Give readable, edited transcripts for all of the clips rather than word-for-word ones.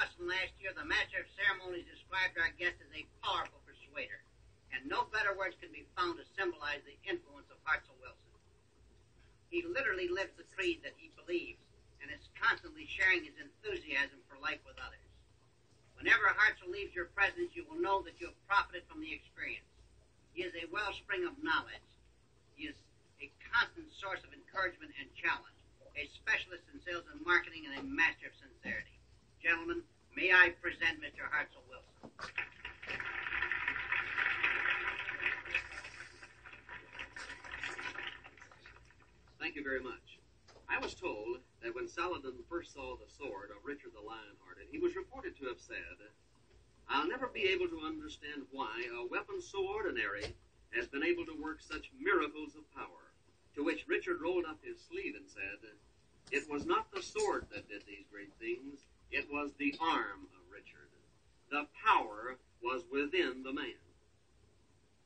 Boston last year, the master of ceremonies described our guest as a powerful persuader. And no better words can be found to symbolize the influence of HEARTSILL Wilson. He literally lives the creed that he believes and is constantly sharing his enthusiasm for life with others. Whenever HEARTSILL leaves your presence, you will know that you have profited from the experience. He is a wellspring of knowledge. He is a constant source of encouragement and challenge, a specialist in sales and marketing, and a master of sincerity. Gentlemen, may I present Mr. HEARTSILL Wilson. Thank you very much. I was told that when Saladin first saw the sword of Richard the Lionhearted, he was reported to have said, "I'll never be able to understand why a weapon so ordinary has been able to work such miracles of power." To which Richard rolled up his sleeve and said, "It was not the sword that did these great things, it was the arm of Richard. The power was within the man."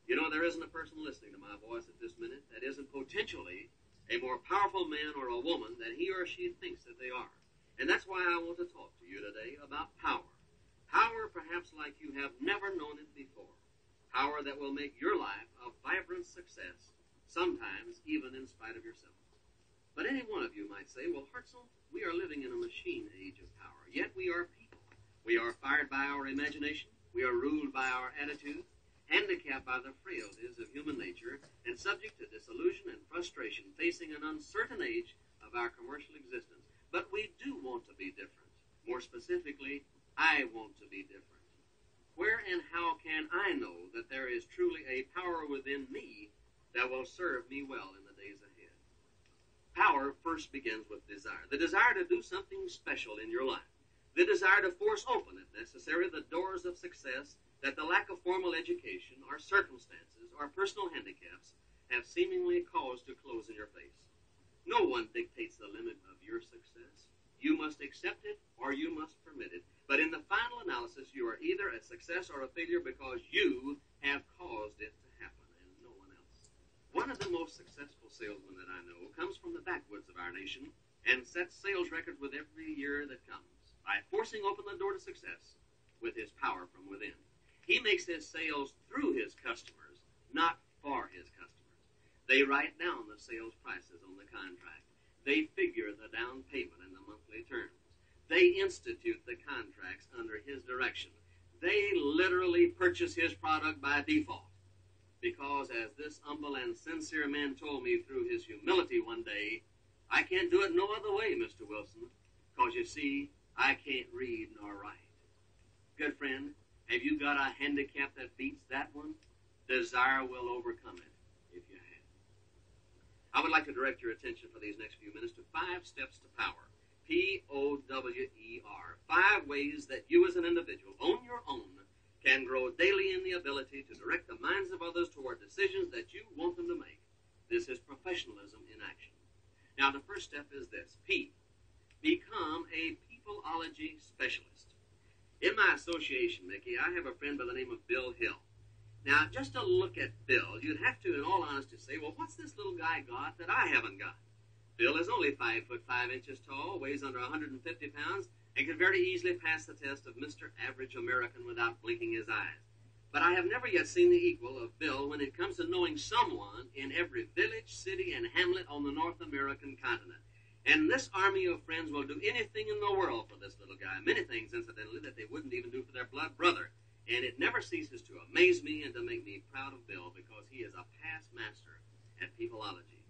You know, there isn't a person listening to my voice at this minute that isn't potentially a more powerful man or a woman than he or she thinks that they are. And that's why I want to talk to you today about power. Power perhaps like you have never known it before. Power that will make your life a vibrant success, sometimes even in spite of yourself. But any one of you might say, "Well, HEARTSILL, we are living in a machine age of power, yet we are people. We are fired by our imagination, we are ruled by our attitude, handicapped by the frailties of human nature, and subject to disillusion and frustration, facing an uncertain age of our commercial existence. But we do want to be different. More specifically, I want to be different. Where and how can I know that there is truly a power within me that will serve me well in the days ahead?" Power first begins with desire. The desire to do something special in your life. The desire to force open, if necessary, the doors of success that the lack of formal education or circumstances or personal handicaps have seemingly caused to close in your face. No one dictates the limit of your success. You must accept it or you must permit it. But in the final analysis, you are either a success or a failure because you have caused it to happen and no one else. One of the most successful salesmen that I know comes from the backwoods of our nation and sets sales records with every year that comes by forcing open the door to success with his power from within. He makes his sales through his customers, not for his customers. They write down the sales prices on the contract. They figure the down payment and the monthly terms. They institute the contracts under his direction. They literally purchase his product by default. Because, as this humble and sincere man told me through his humility one day, "I can't do it no other way, Mr. Wilson, because you see, I can't read nor write." Good friend, have you got a handicap that beats that one? Desire will overcome it, if you have. I would like to direct your attention for these next few minutes to 5 steps to power. Power. 5 ways that you as an individual, on your own, can grow daily in the ability to direct the minds of others toward decisions that you want them to make. This is professionalism in action. Now, the first step is this. P. Become a peopleology specialist. In my association, Mickey, I have a friend by the name of Bill Hill. Now, just to look at Bill, you'd have to, in all honesty, say, "Well, what's this little guy got that I haven't got?" Bill is only 5 foot 5 inches tall, weighs under 150 pounds, and can very easily pass the test of Mr. Average American without blinking his eyes. But I have never yet seen the equal of Bill when it comes to knowing someone in every village, city, and hamlet on the North American continent. And this army of friends will do anything in the world for this little guy. Many things, incidentally, that they wouldn't even do for their blood brother. And it never ceases to amaze me and to make me proud of Bill because he is a past master at peopleology.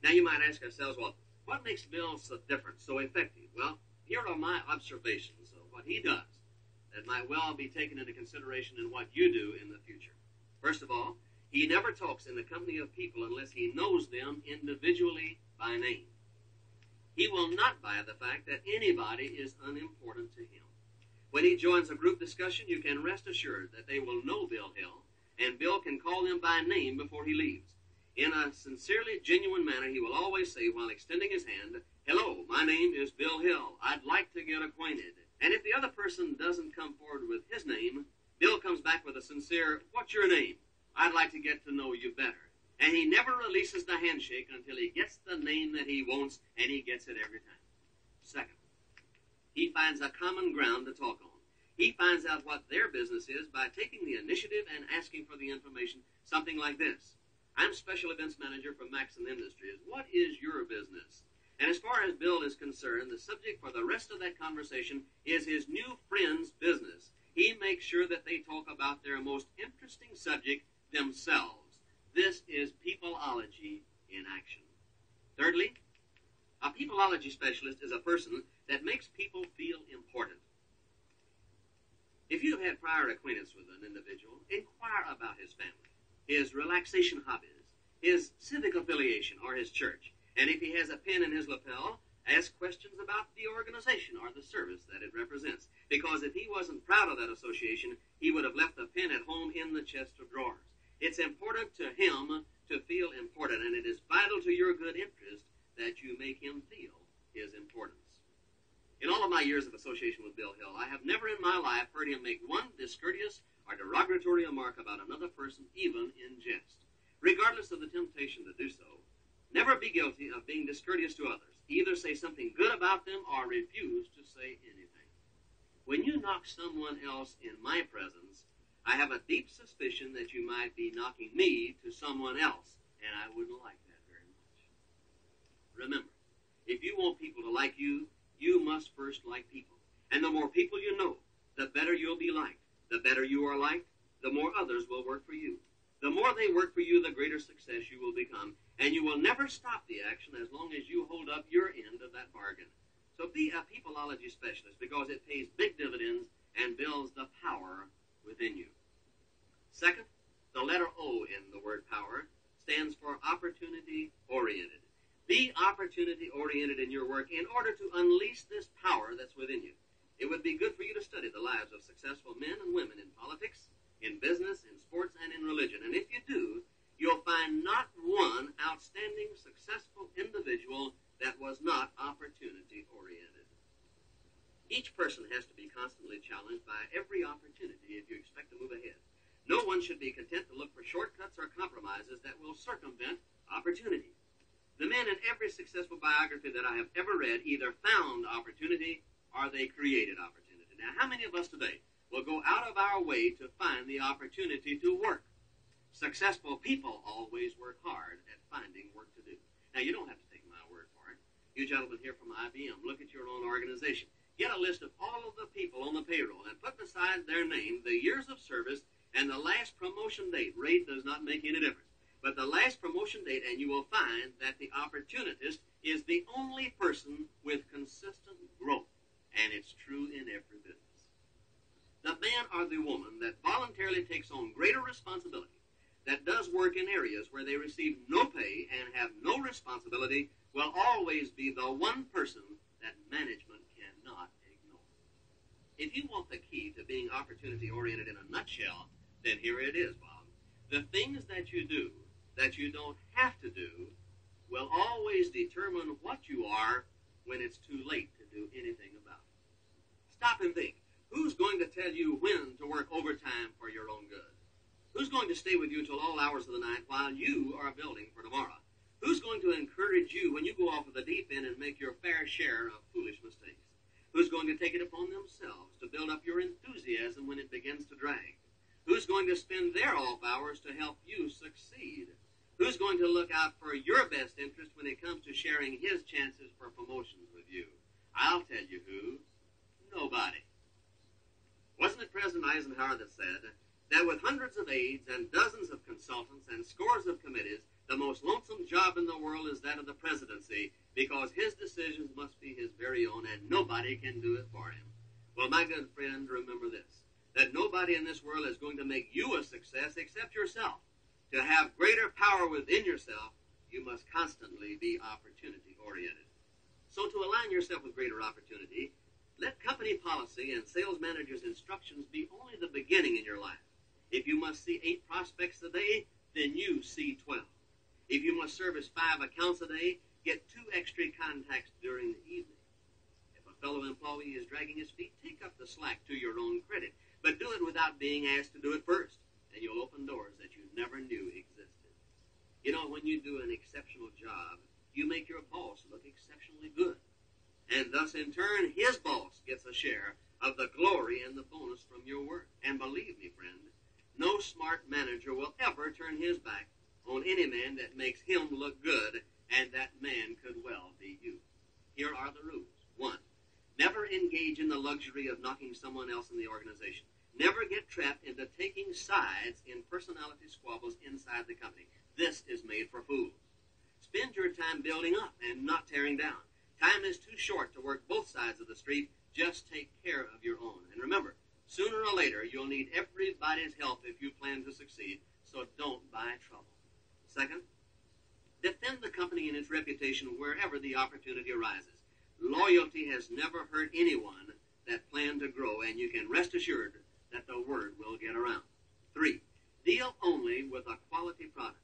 Now, you might ask ourselves, well, what makes Bill so different, so effective? Well, here are my observations of what he does that might well be taken into consideration in what you do in the future. First of all, he never talks in the company of people unless he knows them individually by name. He will not buy the fact that anybody is unimportant to him. When he joins a group discussion, you can rest assured that they will know Bill Hill, and Bill can call them by name before he leaves. In a sincerely genuine manner, he will always say while extending his hand, "Hello, my name is Bill Hill. I'd like to get acquainted." And if the other person doesn't come forward with his name, Bill comes back with a sincere, "What's your name? I'd like to get to know you better." And he never releases the handshake until he gets the name that he wants, and he gets it every time. Second, He finds a common ground to talk on. He finds out what their business is by taking the initiative and asking for the information, something like this. I'm Special Events Manager for Maxon Industries. What is your business? And as far as Bill is concerned, the subject for the rest of that conversation is his new friend's business. He makes sure that they talk about their most interesting subject themselves. This is peopleology in action. Thirdly, a peopleology specialist is a person that makes people feel important. If you have had prior acquaintance with an individual, inquire about his family, his relaxation hobbies, his civic affiliation, or his church. And if he has a pin in his lapel, ask questions about the organization or the service that it represents. Because if he wasn't proud of that association, he would have left the pin at home in the chest of drawers. It's important to him to feel important, and it is vital to your good interest that you make him feel his importance. In all of my years of association with Bill Hill, I have never in my life heard him make one discourteous or derogatory remark about another person, even in jest. Regardless of the temptation to do so, never be guilty of being discourteous to others. Either say something good about them or refuse to say anything. When you knock someone else in my presence, I have a deep suspicion that you might be knocking me to someone else, and I wouldn't like that very much. Remember, if you want people to like you, you must first like people. And the more people you know, the better you'll be liked. The better you are liked, the more others will work for you. The more they work for you, the greater success you will become, and you will never stop the action as long as you hold up your end of that bargain. So be a peopleology specialist, because it pays big dividends and builds the power within you. Second, the letter O in the word power stands for opportunity-oriented. Be opportunity-oriented in your work in order to unleash this power that's within you. It would be good for you to study the lives of successful men and women in politics, in business, in sports, and in religion. And if you do, you'll find not one outstanding, successful individual that was not opportunity-oriented. Each person has to be constantly challenged by every opportunity if you expect to move ahead. No one should be content to look for shortcuts or compromises that will circumvent opportunity. The men in every successful biography that I have ever read either found opportunity or they created opportunity. Now, how many of us today will go out of our way to find the opportunity to work? Successful people always work hard at finding work to do. Now, you don't have to take my word for it. You gentlemen here from IBM, look at your own organization. Get a list of all of the people on the payroll and put beside their name the years of service and the last promotion date. Rate does not make any difference. But the last promotion date, and you will find that the opportunist is the only person with consistent growth. And it's true in every business. The man or the woman that voluntarily takes on greater responsibility, that does work in areas where they receive no pay and have no responsibility, will always be the one person that management cannot ignore. If you want the key to being opportunity-oriented in a nutshell, then here it is, Bob. The things that you do that you don't have to do will always determine what you are when it's too late to do anything about it. Stop and think. Who's going to tell you when to work overtime for your own good? Who's going to stay with you till all hours of the night while you are building for tomorrow? Who's going to encourage you when you go off of the deep end and make your fair share of foolish mistakes? Who's going to take it upon themselves to build up your enthusiasm when it begins to drag? Who's going to spend their off hours to help you succeed? Who's going to look out for your best interest when it comes to sharing his chances for promotions with you? I'll tell you who. Nobody. Wasn't it President Eisenhower that said that with hundreds of aides and dozens of consultants and scores of committees, the most lonesome job in the world is that of the presidency, because his decisions must be his very own and nobody can do it for him? Well, my good friend, remember this, that nobody in this world is going to make you a success except yourself. To have greater power within yourself, you must constantly be opportunity-oriented. So to align yourself with greater opportunity, let company policy and sales managers' instructions be only the beginning in your life. If you must see 8 prospects a day, then you see 12. If you must service 5 accounts a day, get 2 extra contacts during the evening. If a fellow employee is dragging his feet, take up the slack to your own credit, but do it without being asked to do it first, and you'll open doors that you never knew existed. You know, when you do an exceptional job, you make your boss look exceptionally good. And thus, in turn, his boss gets a share of the glory and the bonus from your work. And believe me, friend, no smart manager will ever turn his back on any man that makes him look good, and that man could well be you. Here are the rules. 1. Never engage in the luxury of knocking someone else in the organization. Never get trapped into taking sides in personality squabbles inside the company. This is made for fools. Spend your time building up and not tearing down. Time is too short to work both sides of the street. Just take care of your own. And remember, sooner or later, you'll need everybody's help if you plan to succeed, so don't buy trouble. 2nd, defend the company and its reputation wherever the opportunity arises. Loyalty has never hurt anyone that planned to grow, and you can rest assured that the word will get around. 3, deal only with a quality product.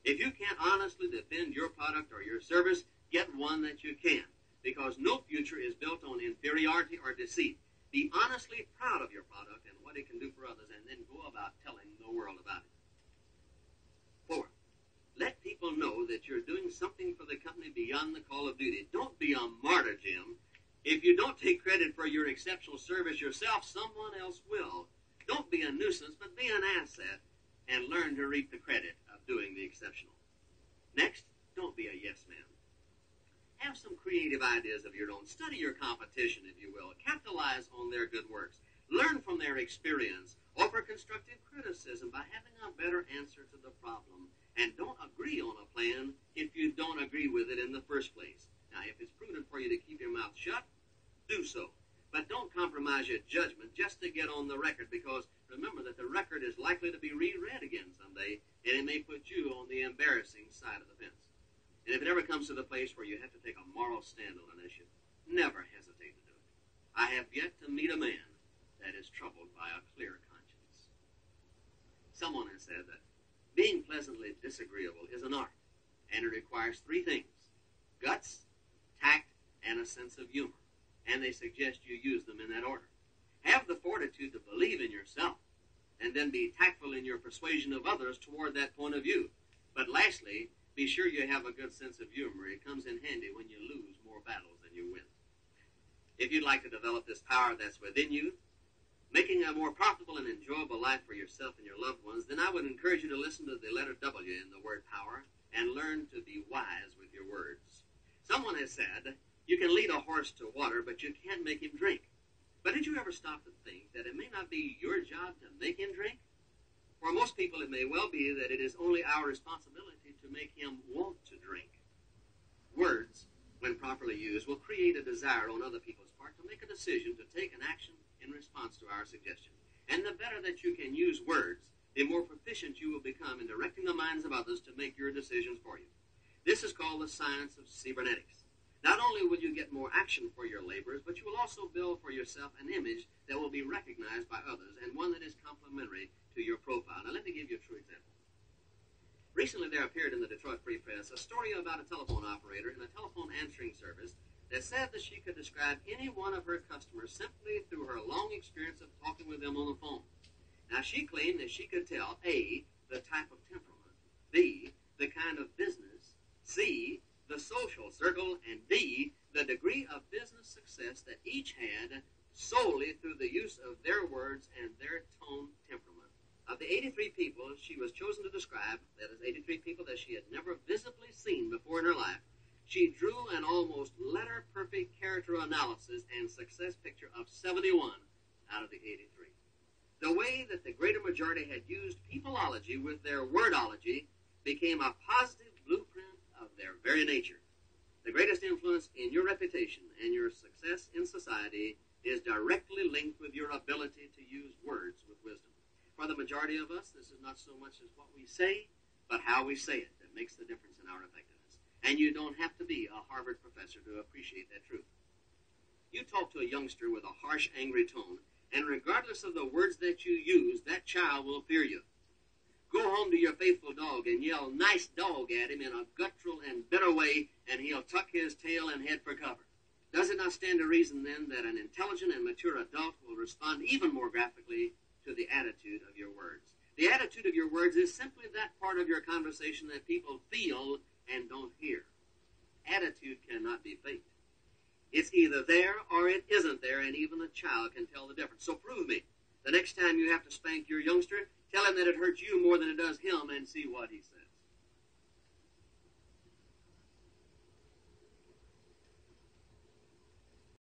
If you can't honestly defend your product or your service, get one that you can, because no future is built on inferiority or deceit. Be honestly proud of your product and what it can do for others, and then go about telling the world about it. 4, let people know that you're doing something for the company beyond the call of duty. Don't be a martyr, Jim. If you don't take credit for your exceptional service yourself, someone else will. Don't be a nuisance, but be an asset, and learn to reap the credit of doing the exceptional. Next, don't be a yes man. Have some creative ideas of your own. Study your competition, if you will. Capitalize on their good works. Learn from their experience. Offer constructive criticism by having a better answer to the problem. And don't agree on a plan if you don't agree with it in the first place. Now, if it's prudent for you to keep your mouth shut, do so. But don't compromise your judgment just to get on the record, because remember that the record is likely to be reread again someday, and it may put you on the embarrassing side of the fence. And if it ever comes to the place where you have to take a moral stand on an issue, never hesitate to do it. I have yet to meet a man that is troubled by a clear conscience. Someone has said that being pleasantly disagreeable is an art, and it requires 3 things: guts, tact, and a sense of humor. And they suggest you use them in that order. Have the fortitude to believe in yourself, and then be tactful in your persuasion of others toward that point of view. But lastly, be sure you have a good sense of humor. It comes in handy when you lose more battles than you win. If you'd like to develop this power that's within you, making a more profitable and enjoyable life for yourself and your loved ones, then I would encourage you to listen to the letter W in the word power and learn to be wise with your words. Someone has said, you can lead a horse to water, but you can't make him drink. But did you ever stop to think that it may not be your job to make him drink? For most people, it may well be that it is only our responsibility to make him want to drink. Words, when properly used, will create a desire on other people's part to make a decision to take an action in response to our suggestion. And the better that you can use words, the more proficient you will become in directing the minds of others to make your decisions for you. This is called the science of cybernetics. Not only will you get more action for your labors, but you will also build for yourself an image that will be recognized by others, and one that is complementary to your profile. Now, let me give you a true example. Recently, there appeared in the Detroit Free Press a story about a telephone operator in a telephone answering service that said that she could describe any one of her customers simply through her long experience of talking with them on the phone. Now, she claimed that she could tell, A, the type of temperament, B, the kind of business, C, the social circle, and D, the degree of business success that each had solely through the use of their words and their tone temperament. Of the 83 people she was chosen to describe, that is 83 people that she had never visibly seen before in her life, she drew an almost letter-perfect character analysis and success picture of 71 out of the 83. The way that the greater majority had used peopleology with their wordology became a positive blueprint of their very nature. The greatest influence in your reputation and your success in society is directly linked with your ability to use words with wisdom. For the majority of us, this is not so much as what we say, but how we say it that makes the difference in our effectiveness. And you don't have to be a Harvard professor to appreciate that truth. You talk to a youngster with a harsh, angry tone, and regardless of the words that you use, that child will fear you. Go home to your faithful dog and yell "nice dog" at him in a guttural and bitter way, and he'll tuck his tail and head for cover. Does it not stand to reason, then, that an intelligent and mature adult will respond even more graphically to the attitude of your words? The attitude of your words is simply that part of your conversation that people feel and don't hear. Attitude cannot be faked. It's either there or it isn't there, and even a child can tell the difference. So prove me. The next time you have to spank your youngster, tell him that it hurts you more than it does him, and see what he says.